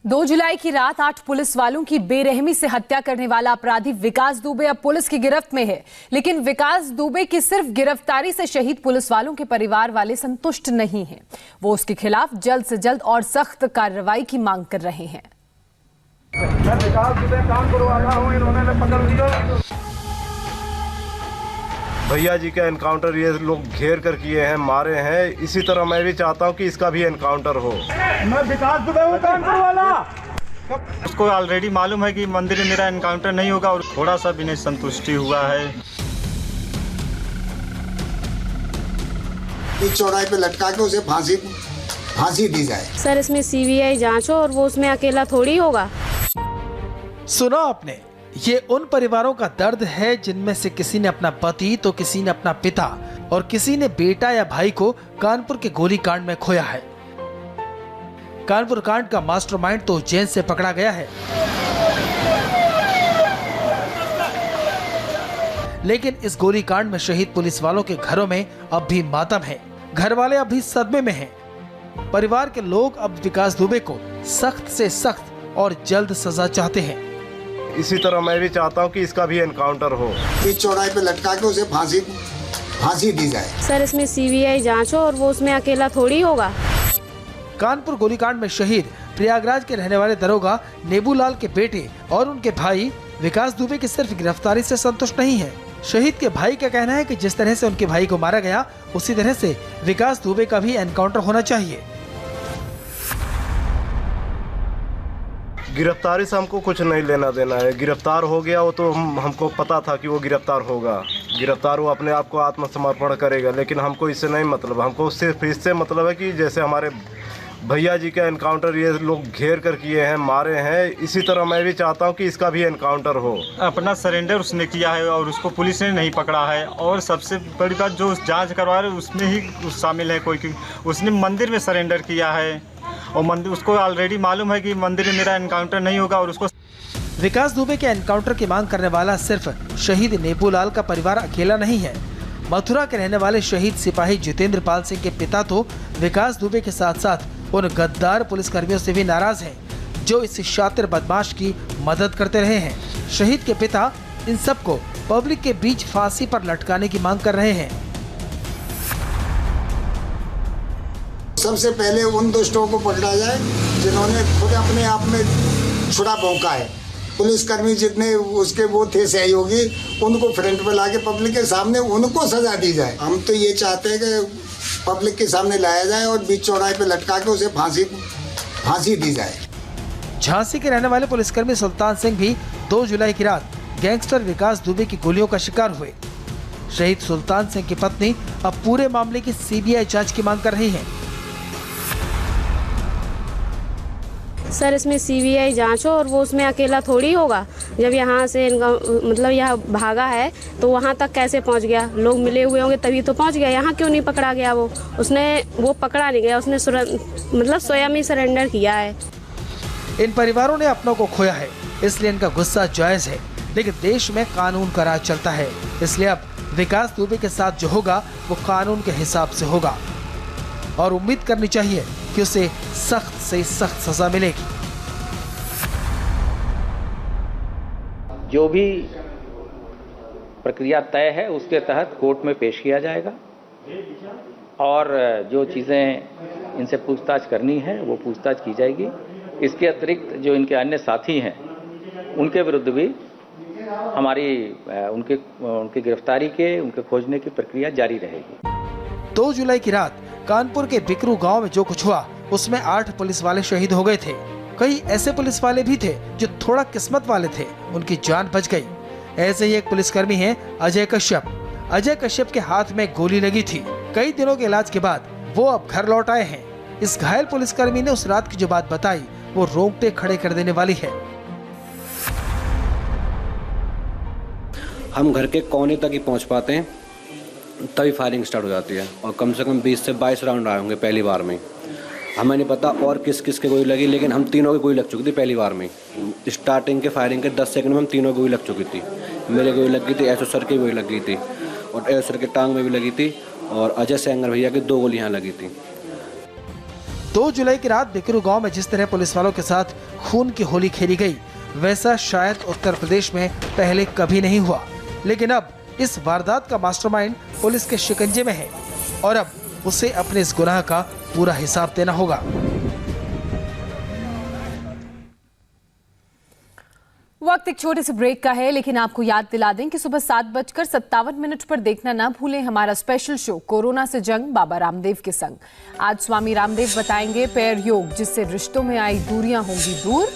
2 जुलाई की रात 8 पुलिस वालों की बेरहमी से हत्या करने वाला अपराधी विकास दुबे अब पुलिस की गिरफ्त में है। लेकिन विकास दुबे की सिर्फ गिरफ्तारी से शहीद पुलिस वालों के परिवार वाले संतुष्ट नहीं हैं। वो उसके खिलाफ जल्द से जल्द और सख्त कार्रवाई की मांग कर रहे हैं। मैं विकास दुबे कानपुर वाला हूं, इन्होंने पकड़ लिया। भैया जी का एनकाउंटर ये लोग घेर कर किए हैं, मारे हैं। इसी तरह मैं भी चाहता हूं कि इसका भी एनकाउंटर हो। मैं विकास दुबे हूं, कानपुर वाला। उसको ऑलरेडी मालूम है कि मंदिर में मेरा एनकाउंटर नहीं होगा और थोड़ा सा भी नहीं संतुष्टि हुआ है। इस चौराहे पे लटका के उसे फांसी दी जाए। सर इसमें सीबीआई जांच हो और वो उसमें अकेला थोड़ी होगा। सुना आपने, ये उन परिवारों का दर्द है जिनमें से किसी ने अपना पति तो किसी ने अपना पिता और किसी ने बेटा या भाई को कानपुर के गोलीकांड में खोया है। कानपुर कांड का मास्टरमाइंड तो जेल से पकड़ा गया है, लेकिन इस गोलीकांड में शहीद पुलिस वालों के घरों में अब भी मातम है। घर वाले अब भी सदमे में हैं। परिवार के लोग अब विकास दुबे को सख्त से सख्त और जल्द सजा चाहते हैं। इसी तरह मैं भी चाहता हूं कि इसका भी एनकाउंटर हो। इस चौराहे पे लटका के उसे फांसी दी जाए। सर इसमें सीबीआई जांच हो और वो उसमें अकेला थोड़ी होगा। कानपुर गोलीकांड में शहीद प्रयागराज के रहने वाले दरोगा नेबूलाल के बेटे और उनके भाई विकास दुबे की सिर्फ गिरफ्तारी से संतुष्ट नहीं है। शहीद के भाई का कहना है कि जिस तरह से उनके भाई को मारा गया उसी तरह से विकास दुबे का भी एनकाउंटर होना चाहिए। गिरफ्तारी से हमको कुछ नहीं लेना देना है। गिरफ्तार हो गया वो तो हमको पता था कि वो गिरफ्तार होगा। गिरफ्तार वो अपने आप को आत्मसमर्पण करेगा, लेकिन हमको इससे नहीं मतलब। हमको सिर्फ इससे मतलब है कि जैसे हमारे भैया जी का एनकाउंटर ये लोग घेर कर किए हैं, मारे हैं। इसी तरह मैं भी चाहता हूं कि इसका भी एनकाउंटर हो। अपना सरेंडर उसने किया है और उसको पुलिस ने नहीं पकड़ा है। और सबसे बड़ी बात जो जांच करवा रहे उसमें ही शामिल है कोई, उसने मंदिर में सरेंडर किया है और मंदिर उसको ऑलरेडी मालूम है कि मंदिर में मेरा एनकाउंटर नहीं होगा। और उसको विकास दुबे के एनकाउंटर की मांग करने वाला सिर्फ शहीद नेबूलाल का परिवार अकेला नहीं है। मथुरा के रहने वाले शहीद सिपाही जितेंद्र पाल सिंह के पिता तो विकास दुबे के साथ साथ उन गद्दार पुलिसकर्मियों से भी नाराज हैं जो इस शातिर बदमाश की मदद करते रहे हैं। शहीद के पिता इन सबको पब्लिक के बीच फांसी पर लटकाने की मांग कर रहे हैं। सबसे पहले उन दुष्टों को पकड़ा जाए जिन्होंने खुद अपने आप में छुरा भोंका है। पुलिसकर्मी जितने उसके वो थे सहयोगी, उनको फ्रंट पे लाके पब्लिक के सामने उनको सजा दी जाए। हम तो ये चाहते हैं कि पब्लिक के सामने लाया जाए और बीच चौराहे पे लटका के उसे फांसी दी जाए। झांसी के रहने वाले पुलिसकर्मी सुल्तान सिंह भी 2 जुलाई की रात गैंगस्टर विकास दुबे की गोलियों का शिकार हुए। शहीद सुल्तान सिंह की पत्नी अब पूरे मामले की सीबीआई जांच की मांग कर रही है। सर इसमें सीबीआई जांच हो और वो उसमें अकेला थोड़ी होगा। जब यहाँ से मतलब यहाँ भागा है तो वहाँ तक कैसे पहुँच गया? लोग मिले हुए होंगे तभी तो पहुँच गया। यहाँ क्यों नहीं पकड़ा गया? वो पकड़ा नहीं गया, उसने मतलब स्वयं ही सरेंडर किया है। इन परिवारों ने अपनों को खोया है, इसलिए इनका गुस्सा जायज है, लेकिन देश में कानून का राज चलता है। इसलिए अब विकास दुबे के साथ जो होगा वो कानून के हिसाब से होगा और उम्मीद करनी चाहिए कि उसे सख्त से सख्त सजा मिलेगी। जो भी प्रक्रिया तय है उसके तहत कोर्ट में पेश किया जाएगा और जो चीज़ें इनसे पूछताछ करनी है वो पूछताछ की जाएगी। इसके अतिरिक्त जो इनके अन्य साथी हैं उनके विरुद्ध भी हमारी उनके गिरफ्तारी के उनके खोजने की प्रक्रिया जारी रहेगी। 2 जुलाई की रात कानपुर के बिकरू गांव में जो कुछ हुआ उसमें 8 पुलिस वाले शहीद हो गए थे। कई ऐसे पुलिस वाले भी थे जो थोड़ा किस्मत वाले थे, उनकी जान बच गई। ऐसे ही एक पुलिसकर्मी हैं अजय कश्यप। अजय कश्यप के हाथ में गोली लगी थी। कई दिनों के इलाज के बाद वो अब घर लौट आए हैं। इस घायल पुलिसकर्मी ने उस रात की जो बात बताई वो रोंगटे खड़े कर देने वाली है। हम घर के कोने तक ही पहुंच पाते हैं तभी फायरिंग स्टार्ट हो जाती है और कम से कम 20 से 22 राउंड आए होंगे पहली बार में। हमें नहीं पता और किस किस के गोली लगी, लेकिन हम तीनों की गोली लग चुकी थी पहली बार में। स्टार्टिंग के फायरिंग के 10 सेकंड में हम तीनों की गोली लग चुकी थी। मेरे गोली लग गई थी, एसओ सर की गोली लग गई थी और एसओ सर के टांग में भी लगी थी और अजय सेंगर भैया की 2 गोली यहाँ लगी थी। 2 जुलाई की रात बिकरू गांव में जिस तरह पुलिस वालों के साथ खून की होली खेली गई, वैसा शायद उत्तर प्रदेश में पहले कभी नहीं हुआ। लेकिन अब इस वारदात का मास्टरमाइंड पुलिस के शिकंजे में है और अब उसे अपने इस गुनाह का पूरा हिसाब देना होगा। वक्त एक छोटे से ब्रेक का है, लेकिन आपको याद दिला दें कि सुबह 7:57 पर देखना ना भूलें हमारा स्पेशल शो कोरोना से जंग बाबा रामदेव के संग। आज स्वामी रामदेव बताएंगे पैर योग, जिससे रिश्तों में आई दूरियां होंगी दूर,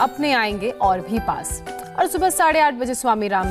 अपने आएंगे और भी पास। और सुबह 8:30 बजे स्वामी राम